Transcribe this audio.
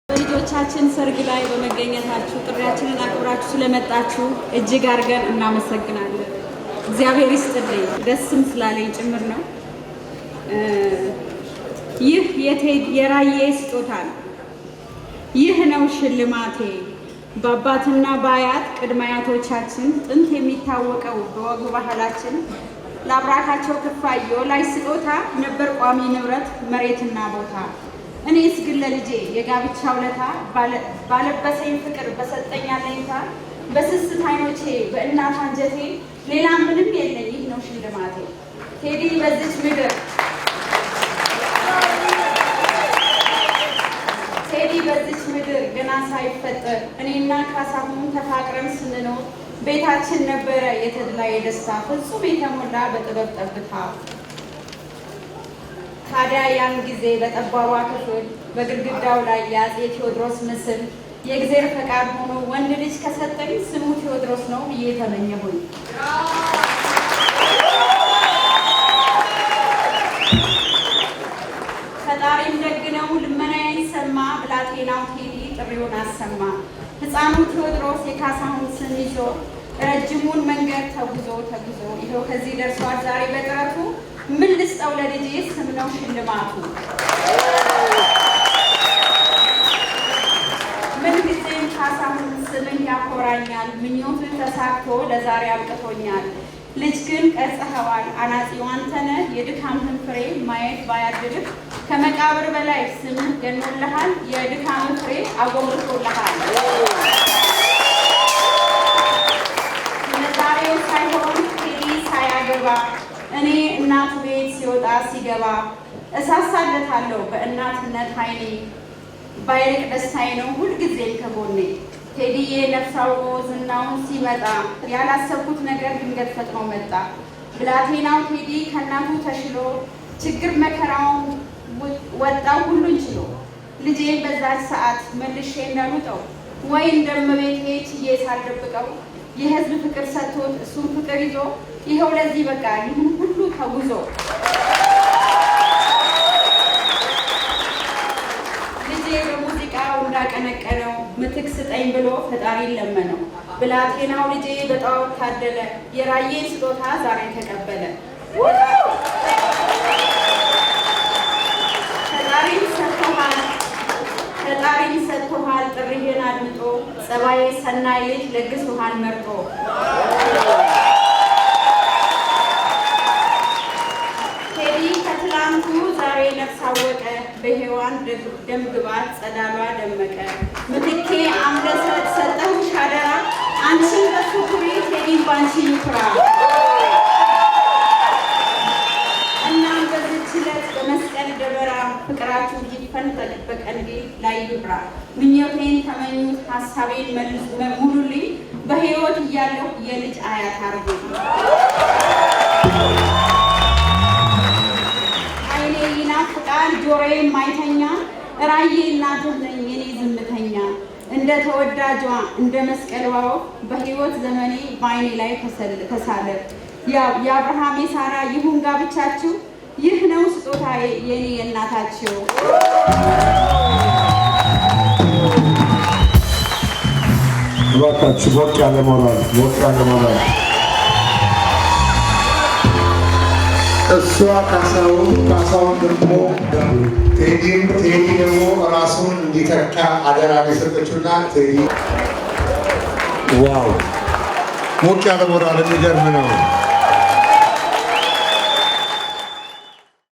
ልጆቻችን ሰርግ ላይ በመገኘታችሁ ጥሪያችንን አክብራችሁ ስለመጣችሁ እጅግ አድርገን እናመሰግናለን። እግዚአብሔር ይስጥልኝ። ደስም ስላለኝ ጭምር ነው። ይህ የራዬ ስጦታ ነው። ይህ ነው ሽልማቴ። በአባትና በአያት ቅድመ አያቶቻችን ጥንት የሚታወቀው በወግ ባህላችን ለአብራካቸው ክፋይ የወላጅ ስጦታ ነበር ቋሚ ንብረት መሬትና ቦታ። እኔስ ግን ለልጄ የጋብቻ ውለታ ባለበሰኝ ፍቅር በሰጠኝ አለኝታ በስስት አይኖቼ በእናት አንጀቴ ሌላ ምንም የለኝ ይህ ነው ሽልማቴ። ቴዲ በዚች ምድር በዚች ምድር ገና ሳይፈጠር እኔና ካሳሁን ተፋቅረን ስንኖር ቤታችን ነበረ የተድላ የደስታ ፍጹም የተሞላ በጥበብ ጠብታ። ታዲያ ያን ጊዜ በጠባቧ ክፍል በግድግዳው ላይ የአፄ ቴዎድሮስ ምስል የእግዜር ፈቃድ ሆኖ ወንድ ልጅ ከሰጠኝ ስሙ ቴዎድሮስ ነው ብዬ ተመኘሁኝ። ፈጣሪም ደግነው ልመናዬን ሰማ፣ ብላቴናው ቴዲ ጥሪውን አሰማ። ሕፃኑ ቴዎድሮስ የካሳሁን ስም ይዞ ረጅሙን መንገድ ተጉዞ ይኸው ከዚህ ደርሷል ዛሬ በጥረቱ። ምን ልስጠው ለልጄ ስም ነው ሽልማቱ። ምን ጊዜም ካሳሁን ስምህ ያኮራኛል፣ ምኞትህ ተሳክቶ ለዛሬ አብቅቶኛል። ልጅ ግን ቀርጸኸዋል አናጺው አንተ ነህ፣ የድካምህን ፍሬ ማየት ባያድልህ ከመቃብር በላይ ስምህ ገኖልሃል፣ የድካምህን ፍሬ አጎምርቶልሃል። ለዛሬው ሳይሆን ቴዲ ሳያገባ እኔ እናቱ ቤት ሲወጣ ሲገባ እሳሳለታለሁ በእናትነት ኃይሌ፣ ባይርቅ ደስታዬ ነው ሁልጊዜም ከጎኔ። ቴዲዬ ነፍስ አውቆ ዝናውን ሲመጣ ያላሰብኩት ነገር ድንገት ፈጥኖ መጣ። ብላቴናው ቴዲ ከእናቱ ተሽሎ ችግር መከራውን ወጣው ሁሉን ችሎ። ልጄን በዛች ሰዓት መልሼ እንዳሉጠው ወይ እንደመቤቴ ችዬ ሳልደብቀው የሕዝብ ፍቅር ሰጥቶት እሱን ፍቅር ይዞ ይኸው ለዚህ በቃ ይህን ሁሉ ተጉዞ። ልጄ በሙዚቃው እንዳቀነቀነው ምትክ ስጠኝ ብሎ ፈጣሪን ለመነው። ብላቴናው ልጄ በጣዖት ታደለ፣ የራዬን ስጦታ ዛሬ ተቀበለ። ፈጣሪን ሰጥቶሃል ጥሪህን አድምጦ፣ ጸባዬ ሰናይ ልጅ ለግሶሃል መርጦ። ቴዲ ከትላንቱ ዛሬ ነፍስ አወቀ፣ በሔዋን ደም ግባት ጸዳሏ ደመቀ። ምትኬ አምለሰት ሰጠሁሽ አደራ፣ አንቺን በሱ ኩሪ ቴዲን ባንቺ ይኩራ። እናም በዚህች ዕለት በመስቀል ደበራ ፍቅራችሁ ይፈንጠቅ በቀልቤ ላይ ይብራ። ምኞቴን ተመኙት ሀሳቤን ሙሉልኝ፣ በሕይወት እያለሁ የልጅ አያት አርጉኝ። ዓይኔ ይናፍቃል ጆሮዬ ማይተኛ፣ ራዬ እናትህ ነኝ የኔ ዝምተኛ። እንደ ተወዳጇ እንደ መስቀል ወፍ በሕይወት ዘመኔ በዓይኔ ላይ ተሳለ። የአብርሃም የሳራ ይሁን ጋብቻችሁ፣ ይህ ነው ስጦታዬ የኔ የእናታችሁ። እባካችሁ ሞቅ ያለ ሞራል፣ ሞቅ ያለ ሞራል። እሷ ካሳሁን ደግሞ ቴዲ ደግሞ ራሱን እንዲተካ አደራ የሰጠችውና ቴዲ ዋው! ሞቅ ያለ ሞራል የሚገርም ነው።